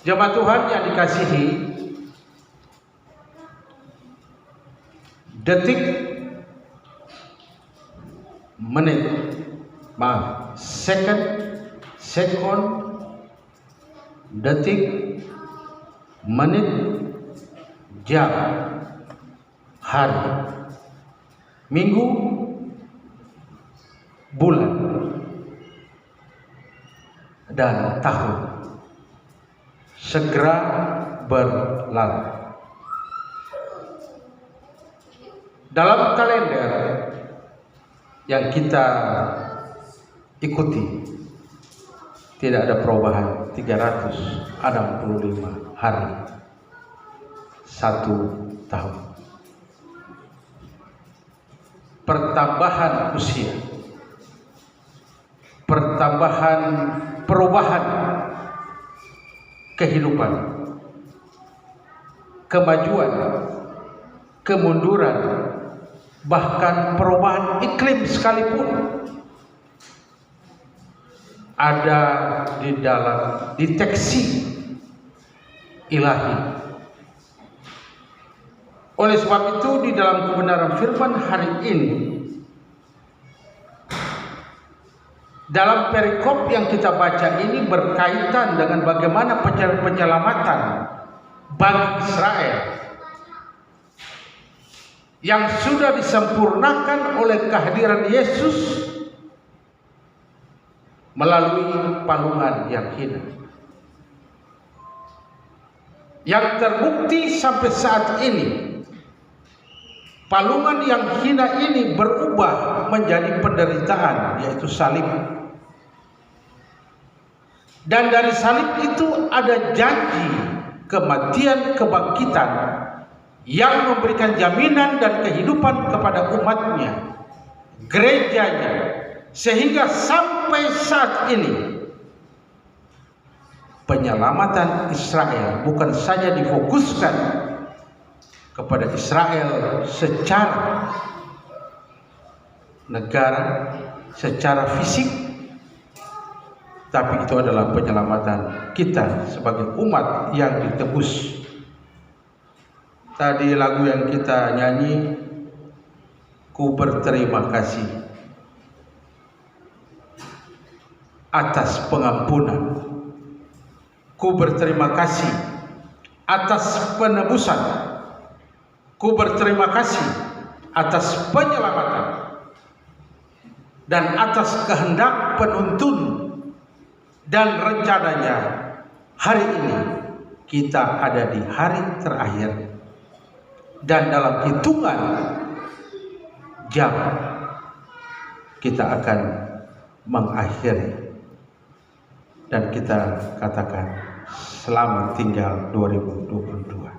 Jemaat Tuhan yang dikasihi, detik, menit, sekon, detik, menit, jam, hari, minggu, bulan, dan tahun segera berlalu. Dalam kalender yang kita ikuti tidak ada perubahan, 365 hari, 1 tahun. Pertambahan usia, perubahan kehidupan, kemajuan, kemunduran, bahkan perubahan iklim sekalipun ada di dalam deteksi ilahi. Oleh sebab itu, di dalam kebenaran firman hari ini, dalam perikop yang kita baca ini berkaitan dengan bagaimana penyelamatan bagi Israel yang sudah disempurnakan oleh kehadiran Yesus melalui palungan yang hina, yang terbukti sampai saat ini. Palungan yang hina ini berubah menjadi penderitaan, yaitu salib. Dan dari salib itu ada janji kematian, kebangkitan yang memberikan jaminan dan kehidupan kepada umatnya, gerejanya, sehingga sampai saat ini penyelamatan Israel bukan saja difokuskan kepada Israel secara negara, secara fisik, tapi itu adalah penyelamatan kita sebagai umat yang ditebus. Tadi lagu yang kita nyanyi, ku berterima kasih atas pengampunan, ku berterima kasih atas penebusan, ku berterima kasih atas penyelamatan, dan atas kehendak penuntun dan rencananya. Hari ini kita ada di hari terakhir, dan dalam hitungan jam kita akan mengakhiri, dan kita katakan selamat tinggal 2022.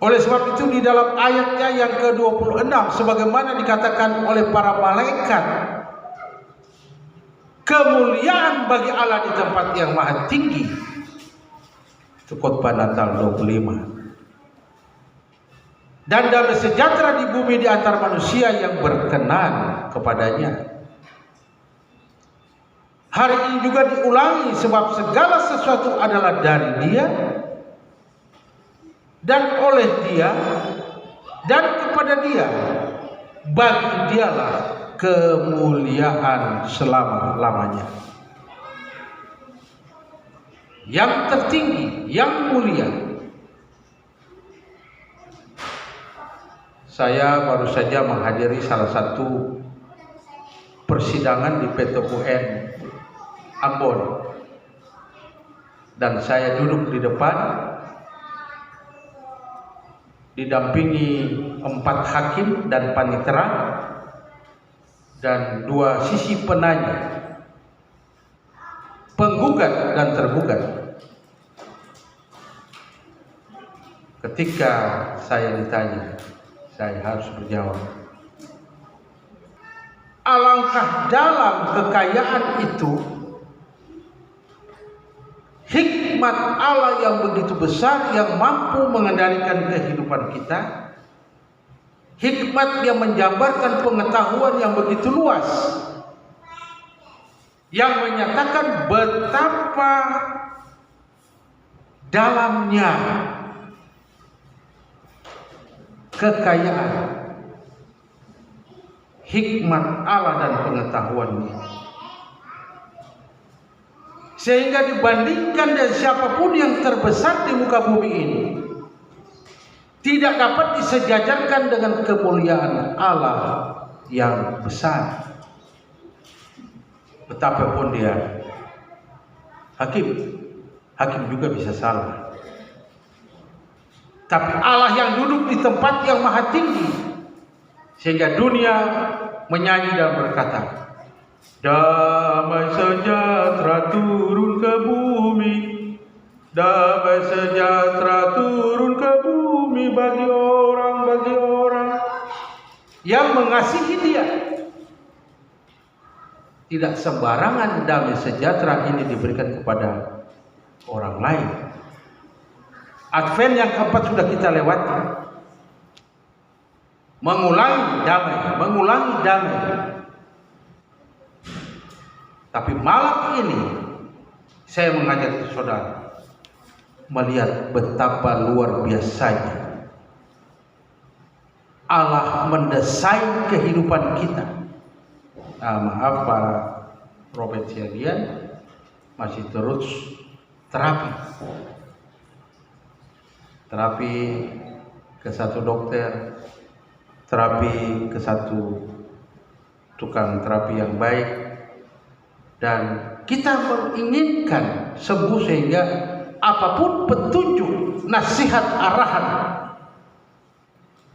Oleh sebab itu, di dalam ayatnya yang ke-26, sebagaimana dikatakan oleh para malaikat, kemuliaan bagi Allah di tempat yang maha tinggi. Itu khotbah Natal 25. Dan damai sejahtera di bumi di antara manusia yang berkenan kepadanya. Hari ini juga diulangi, sebab segala sesuatu adalah dari Dia, dan oleh Dia, dan kepada Dia. Bagi Dialah kemuliaan selama-lamanya. Yang tertinggi, yang mulia. Saya baru saja menghadiri salah satu persidangan di PTUN Ambon, dan saya duduk di depan didampingi 4 hakim dan panitera dan 2 sisi penanya, penggugat dan tergugat. Ketika saya ditanya, saya harus berjawab. Alangkah dalam kekayaan itu, hikmat Allah yang begitu besar, yang mampu mengendalikan kehidupan kita. Hikmat yang menjabarkan pengetahuan yang begitu luas, yang menyatakan betapa dalamnya kekayaan hikmat Allah dan pengetahuannya, sehingga dibandingkan dengan siapapun yang terbesar di muka bumi ini, tidak dapat disejajarkan dengan kemuliaan Allah yang besar. Betapapun dia hakim juga bisa salah. Tapi Allah yang duduk di tempat yang maha tinggi, sehingga dunia menyanyi dan berkata, damai sejahtera turun ke bumi, damai sejahtera turun ke bumi bagi orang yang mengasihi Dia. Tidak sembarangan damai sejahtera ini diberikan kepada orang lain. Advent yang keempat sudah kita lewati. Mengulangi damai. Tapi malam ini saya mengajak saudara melihat betapa luar biasanya Allah mendesain kehidupan kita. Maaf Pak Robert Siagian masih terus terapi ke satu dokter, terapi ke satu tukang terapi yang baik, dan kita menginginkan sembuh, sehingga apapun petunjuk, nasihat, arahan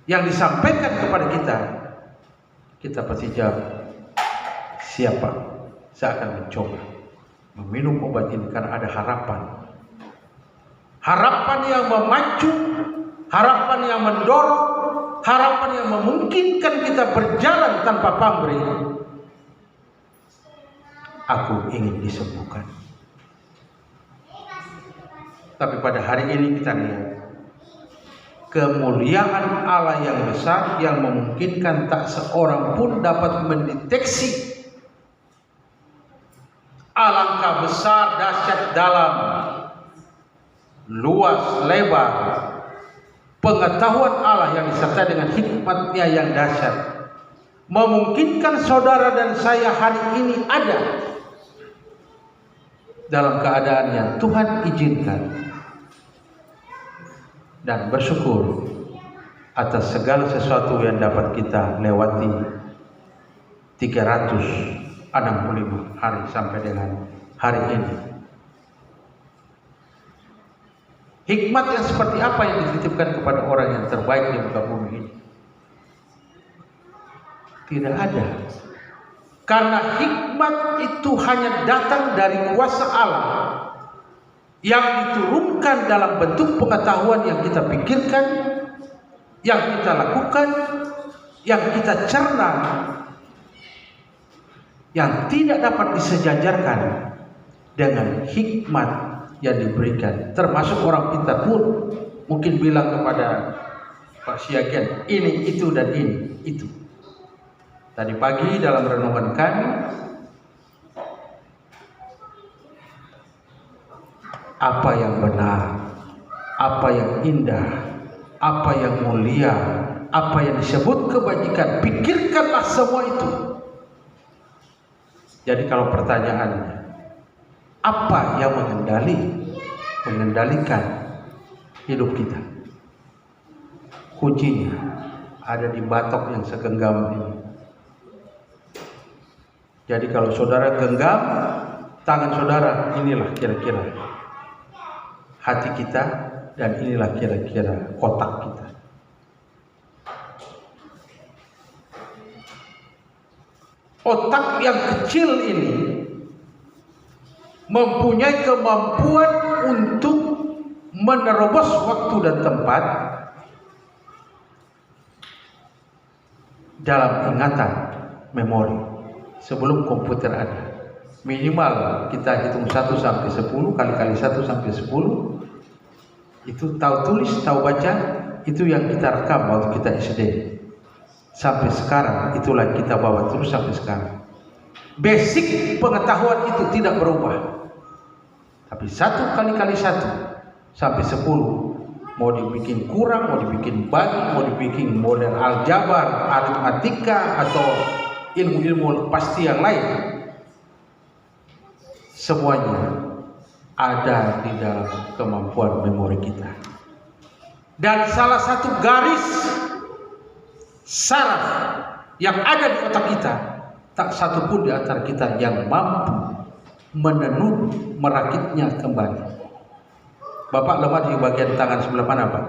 yang disampaikan kepada kita pasti jawab, siapa? Saya akan mencoba meminum obat ini karena ada harapan yang memacu, harapan yang mendorong, harapan yang memungkinkan kita berjalan tanpa pamrih. Aku ingin disembuhkan. Tapi pada hari ini kita lihat kemuliaan Allah yang besar, yang memungkinkan tak seorang pun dapat mendeteksi alangkah besar, dahsyat, dalam, luas, lebar pengetahuan Allah yang disertai dengan hikmatnya yang dahsyat, memungkinkan saudara dan saya hari ini ada dalam keadaan yang Tuhan izinkan, dan bersyukur atas segala sesuatu yang dapat kita lewati 365 hari sampai dengan hari ini. Hikmat yang seperti apa yang dititipkan kepada orang yang terbaik di muka bumi ini? Tidak ada. Karena hikmat itu hanya datang dari kuasa Allah yang diturunkan dalam bentuk pengetahuan yang kita pikirkan, yang kita lakukan, yang kita cerna, yang tidak dapat disejajarkan dengan hikmat yang diberikan. Termasuk orang pintar pun mungkin bilang kepada Pak Siagian, ini, itu, dan ini, itu. Tadi pagi dalam renungan kami, apa yang benar, apa yang indah, apa yang mulia, apa yang disebut kebajikan, pikirkanlah semua itu. Jadi kalau pertanyaannya, apa yang mengendalikan hidup kita? Kuncinya ada di batok yang segenggam ini. Jadi kalau saudara genggam tangan saudara, inilah kira-kira hati kita, dan inilah kira-kira kotak kita. Otak yang kecil ini mempunyai kemampuan untuk menerobos waktu dan tempat dalam ingatan memori sebelum komputer ada. Minimal kita hitung 1 sampai 10, kali 1 sampai 10, itu tahu tulis, tahu baca, itu yang kita rekam waktu kita SD. Sampai sekarang itulah kita bawa terus sampai sekarang. basic pengetahuan itu tidak berubah. Tapi 1 kali 1 sampai 10, mau dibikin kurang, mau dibikin bagi, mau dibikin model aljabar, aritmatika, atau ilmu-ilmu pasti yang lain, semuanya ada di dalam kemampuan memori kita. Dan salah satu garis saraf yang ada di otak kita, tak satu pun di antara kita yang mampu menenun merakitnya kembali. Bapak lemah di bagian tangan sebelah mana, Pak?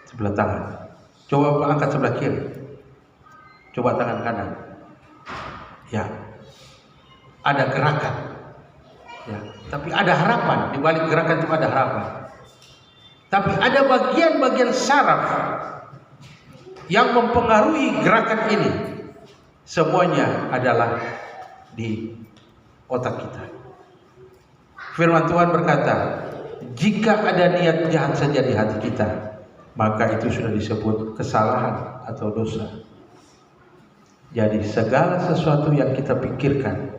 Sebelah tangan. Coba Bapak angkat sebelah kiri. Coba tangan kanan. Ya. Ada gerakan. Ya. Tapi ada harapan. Di balik gerakan itu ada harapan. Tapi ada bagian-bagian saraf yang mempengaruhi gerakan ini. Semuanya adalah di otak kita. Firman Tuhan berkata, jika ada niat jahat saja di hati kita, maka itu sudah disebut kesalahan atau dosa. Jadi segala sesuatu yang kita pikirkan,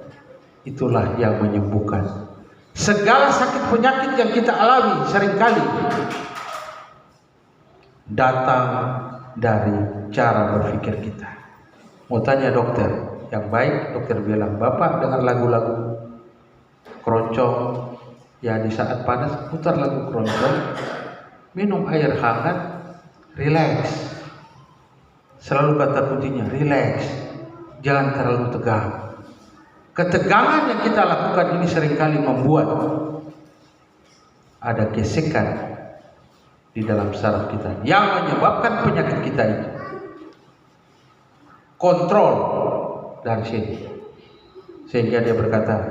itulah yang menyembuhkan. Segala sakit penyakit yang kita alami seringkali datang dari cara berpikir kita. Mau tanya dokter, yang baik dokter bilang, Bapak dengar lagu-lagu keroncong, ya di saat panas putar lagu keroncong, minum air hangat, relax. Selalu kata kuncinya relax, jangan terlalu tegang. Ketegangan yang kita lakukan ini seringkali membuat ada gesekan di dalam saraf kita yang menyebabkan penyakit kita itu. Kontrol dari sini, sehingga dia berkata,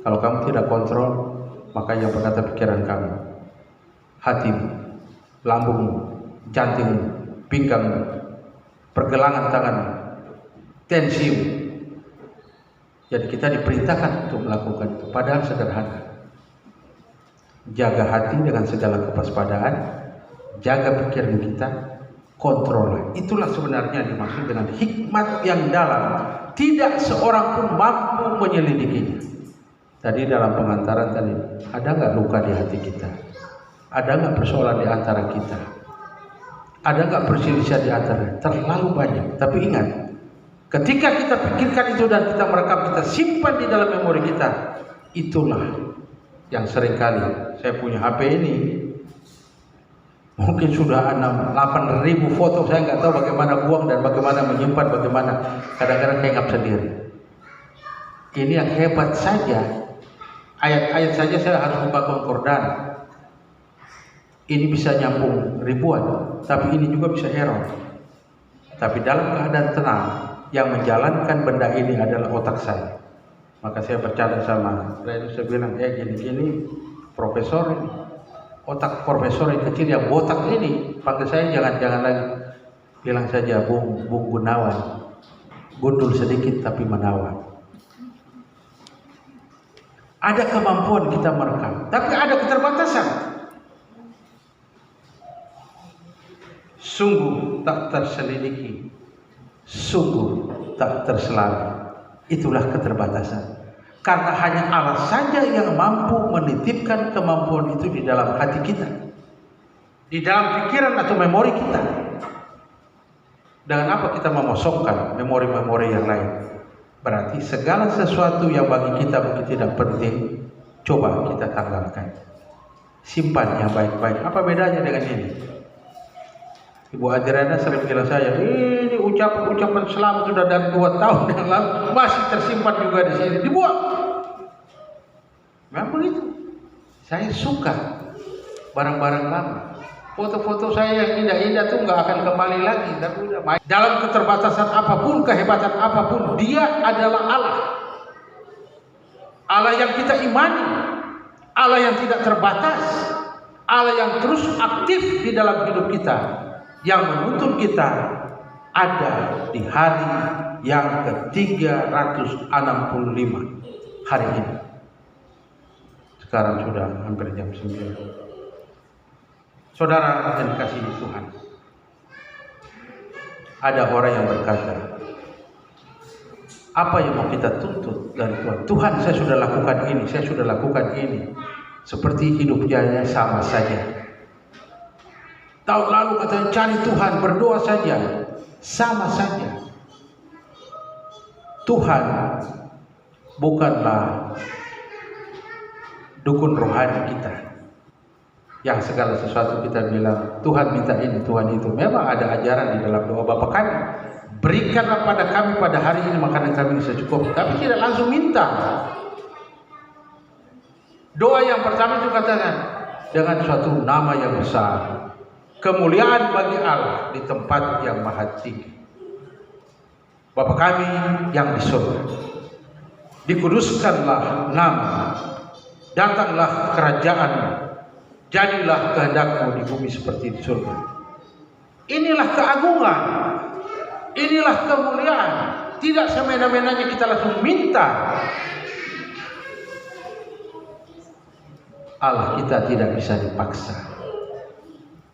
kalau kamu tidak kontrol, maka yang berkata pikiran kamu, hatimu, lambungmu, jantungmu, pinggangmu, pergelangan tanganmu, tensimu. Jadi kita diperintahkan untuk melakukan itu, padahal sederhana. Jaga hati dengan segala kewaspadaan, jaga pikiran kita, kontrol. Itulah sebenarnya dimaksud dengan hikmat yang dalam. Tidak seorang pun mampu menyelidikinya. Tadi dalam pengantaran tadi, ada nggak luka di hati kita? Ada nggak persoalan di antara kita? Ada nggak perselisihan di antara? Terlalu banyak. Tapi ingat, ketika kita pikirkan itu dan kita merekam, kita simpan di dalam memori kita, itulah yang seringkali saya punya HP ini mungkin sudah 8.000 foto, saya nggak tahu bagaimana buang dan bagaimana menyimpan, bagaimana kadang-kadang hang up sendiri. Ini yang hebat saja, ayat-ayat saja saya harus buka konkordan. Ini bisa nyambung ribuan, tapi ini juga bisa error. Tapi dalam keadaan tenang, yang menjalankan benda ini adalah otak saya. Maka saya bercanda sama saya bilang, gini-gini profesor ini, otak profesor yang kecil yang botak ini, panggil saya jangan lagi, bilang saja Bung Gunawan, gundul sedikit tapi menawan. Ada kemampuan kita merekam, tapi ada keterbatasan. Sungguh tak terselidiki, sungguh tak terselami. Itulah keterbatasan. Karena hanya Allah saja yang mampu menitipkan kemampuan itu di dalam hati kita, di dalam pikiran atau memori kita. Dengan apa kita memosokkan memori-memori yang lain? Berarti segala sesuatu yang bagi kita mungkin tidak penting, coba kita tanggalkan, simpannya baik-baik. Apa bedanya dengan ini? Ibu Adriana sering bilang saya, ini ucapan selamat sudah dari 2 tahun yang lalu masih tersimpan juga di sini, dibuang. Memang begitu. Saya suka barang-barang lama. Foto-foto saya yang indah-indah tuh nggak akan kembali lagi. Tapi udah main. Dalam keterbatasan apapun, kehebatan apapun, Dia adalah Allah. Allah yang kita imani, Allah yang tidak terbatas, Allah yang terus aktif di dalam hidup kita, yang menuntun kita ada di hari yang ke-365 hari ini. Sekarang sudah hampir jam 9. Saudara yang dikasihi Tuhan, ada orang yang berkata, Apa yang mau kita tuntut dari Tuhan? Tuhan, saya sudah lakukan ini, saya sudah lakukan ini. Seperti hidupnya sama saja. Tahun lalu katanya cari Tuhan, berdoa saja. Sama saja. Tuhan bukanlah dukun rohani kita. Yang segala sesuatu kita bilang, Tuhan minta ini, Tuhan itu. Memang ada ajaran di dalam doa Bapa kami. Berikanlah pada kami pada hari ini makanan kami secukupnya. Tapi tidak langsung minta. Doa yang pertama itu katakan dengan suatu nama yang besar, kemuliaan bagi Allah di tempat yang maha tinggi. Bapa kami yang di surga, dikuduskanlah nama, datanglah kerajaan-Mu, jadilah kehendak-Mu di bumi seperti di surga. Inilah keagungan. Inilah kemuliaan. Tidak semena-menanya kita langsung minta. Allah kita tidak bisa dipaksa.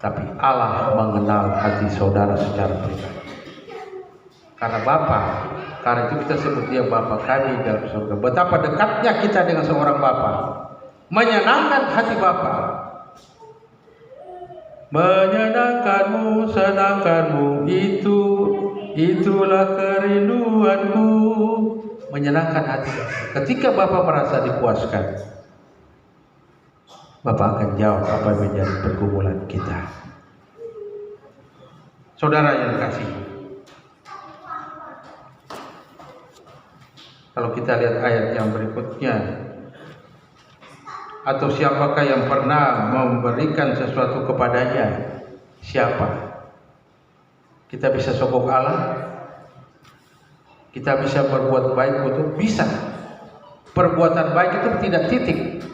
Tapi Allah mengenal hati saudara secara pribadi. Karena Bapa, karena itu kita sebut Dia Bapa kami dalam surga. Betapa dekatnya kita dengan seorang Bapa. Menyenangkan hati Bapa. Menyenangkanmu, senangkanmu, itulah kerinduanku. Menyenangkan hati Bapa. Ketika Bapa merasa dipuaskan, Bapa akan jawab apa yang menjadi pergumulan kita. Saudara yang kasih, kalau kita lihat ayat yang berikutnya, atau siapakah yang pernah memberikan sesuatu kepadanya? Siapa? Kita bisa sogok Allah? Kita bisa berbuat baik untuk bisa. Perbuatan baik itu tidak titik.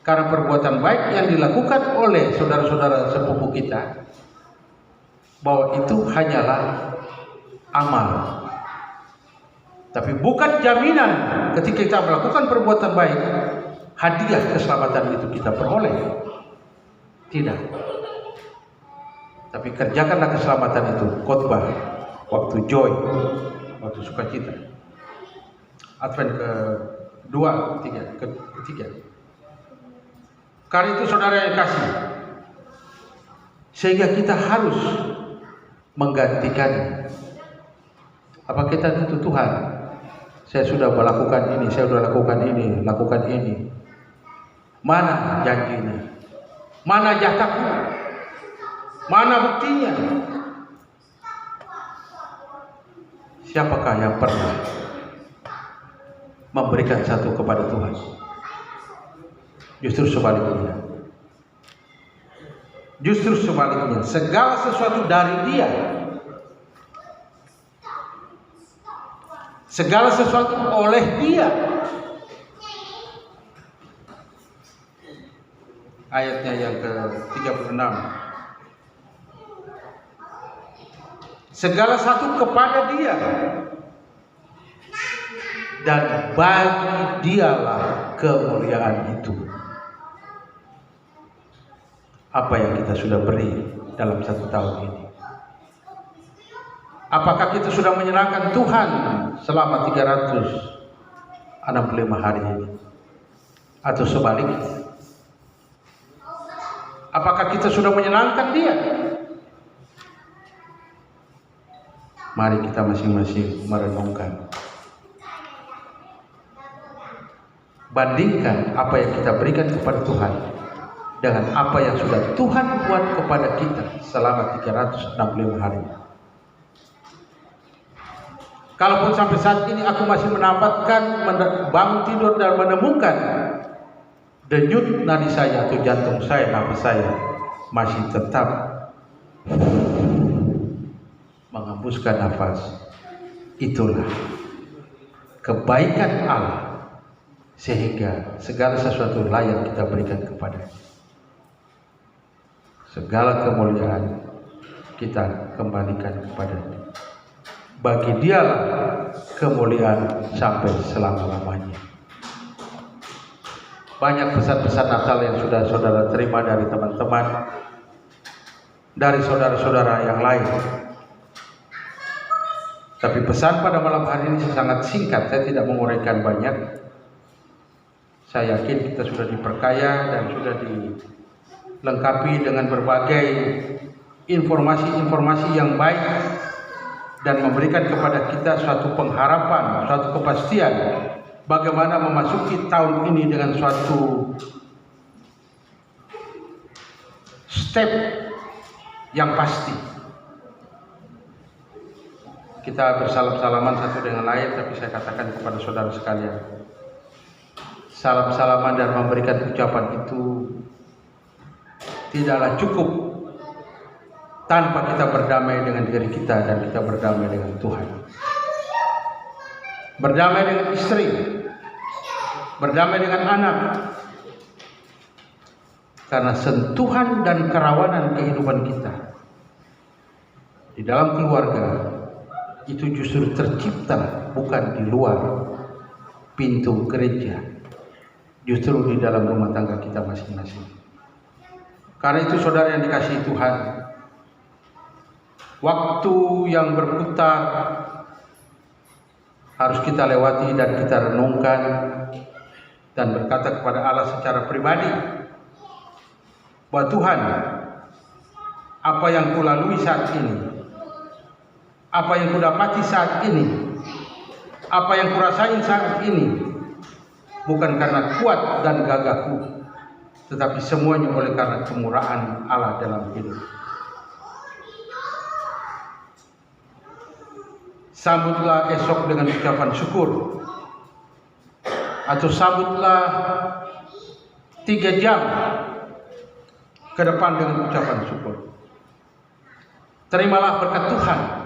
Karena perbuatan baik yang dilakukan oleh saudara-saudara sepupu kita, bahwa itu hanyalah amal. Tapi bukan jaminan ketika kita melakukan perbuatan baik, hadiah keselamatan itu kita peroleh. Tidak. Tapi kerjakanlah keselamatan itu, khotbah, waktu joy, waktu sukacita. Advent kedua, ketiga. Karena itu saudara yang kasih, sehingga kita harus menggantikan. Apa kita tuntut Tuhan? Saya sudah melakukan ini, saya sudah lakukan ini. Mana janjinya? Mana jatahku? Mana buktinya? Siapakah yang pernah memberikan satu kepada Tuhan? Justru sebaliknya. Segala sesuatu dari Dia. Segala sesuatu oleh Dia. Ayatnya yang ke-36. Segala sesuatu kepada Dia. Dan bagi Dialah kemuliaan itu. Apa yang kita sudah beri dalam 1 tahun ini? Apakah kita sudah menyenangkan Tuhan selama 365 hari ini? Atau sebaliknya? Apakah kita sudah menyenangkan Dia? Mari kita masing-masing merenungkan. Bandingkan apa yang kita berikan kepada Tuhan dengan apa yang sudah Tuhan buat kepada kita selama 365 hari. Kalaupun sampai saat ini aku masih mendapatkan bangun tidur dan menemukan denyut nadi saya atau jantung saya, nafas saya masih tetap menghembuskan nafas, itulah kebaikan Allah, sehingga segala sesuatu layak kita berikan kepada-Nya. Segala kemuliaan kita kembalikan kepada-Nya. Bagi Dialah kemuliaan sampai selama-lamanya. Banyak pesan-pesan Natal yang sudah saudara terima dari teman-teman, dari saudara-saudara yang lain. Tapi pesan pada malam hari ini sangat singkat, saya tidak menguraikan banyak. Saya yakin kita sudah diperkaya dan sudah dilengkapi dengan berbagai informasi-informasi yang baik dan memberikan kepada kita suatu pengharapan, suatu kepastian bagaimana memasuki tahun ini dengan suatu step yang pasti. Kita bersalam-salaman satu dengan lain, tapi saya katakan kepada saudara sekalian, salam-salaman dan memberikan ucapan itu tidaklah cukup tanpa kita berdamai dengan diri kita dan kita berdamai dengan Tuhan. Berdamai dengan istri, berdamai dengan anak. Karena sentuhan dan kerawanan kehidupan kita di dalam keluarga itu justru tercipta bukan di luar pintu gereja, justru di dalam rumah tangga kita masing-masing. Karena itu saudara yang dikasihi Tuhan, waktu yang berputar harus kita lewati dan kita renungkan dan berkata kepada Allah secara pribadi bahwa Tuhan, apa yang kulalui saat ini, apa yang kudapati saat ini, apa yang kurasain saat ini, bukan karena kuat dan gagahku, tetapi semuanya oleh karena kemurahan Allah dalam hidup. Sambutlah esok dengan ucapan syukur, atau sambutlah 3 jam ke depan dengan ucapan syukur. Terimalah berkat Tuhan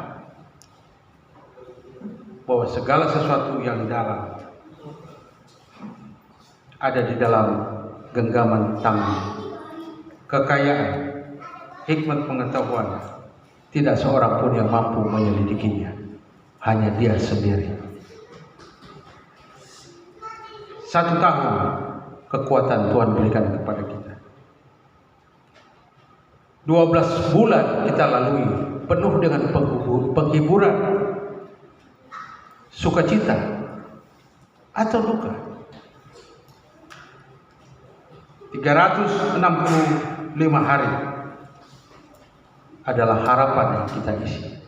bahwa segala sesuatu yang dalam ada di dalam genggaman tangan. Kekayaan, hikmat pengetahuan, tidak seorang pun yang mampu menyelidikinya, hanya Dia sendiri. 1 tahun kekuatan Tuhan berikan kepada kita. 12 bulan kita lalui penuh dengan penghiburan, sukacita atau duka. 365 hari adalah harapan yang kita isi.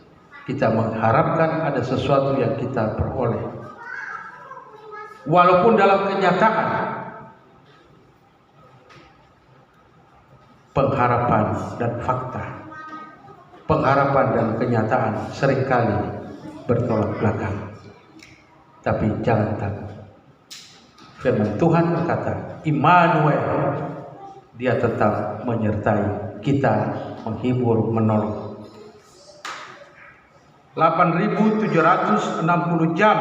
Kita mengharapkan ada sesuatu yang kita peroleh. Walaupun dalam kenyataan pengharapan dan fakta, pengharapan dan kenyataan seringkali bertolak belakang. Tapi jangan takut. Firman Tuhan berkata, Immanuel, Dia tetap menyertai kita, menghibur, menolong. 8.760 jam,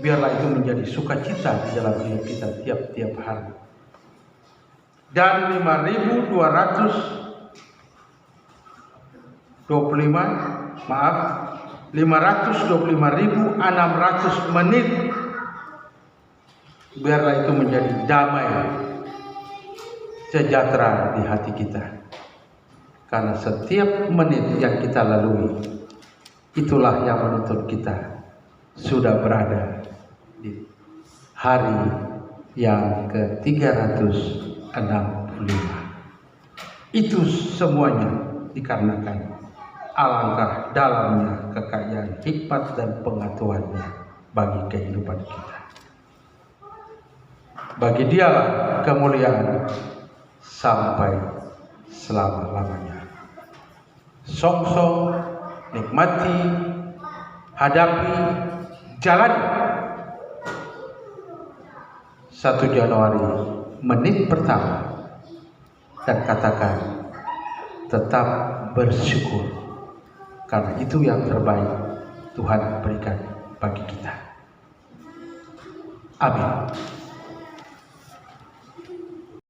biarlah itu menjadi sukacita di dalam hidup kita tiap-tiap hari. Dan 525.600 menit, biarlah itu menjadi damai sejahtera di hati kita. Karena setiap menit yang kita lalui, itulah yang menuntut kita sudah berada di hari yang ke-365. Itu semuanya dikarenakan alangkah dalamnya kekayaan hikmat dan pengetahuannya bagi kehidupan kita. Bagi Dialah kemuliaan sampai selama-lamanya. Song-song, nikmati, hadapi, jalani. 1 Januari menit pertama, dan katakan tetap bersyukur, karena itu yang terbaik Tuhan berikan bagi kita. Amin.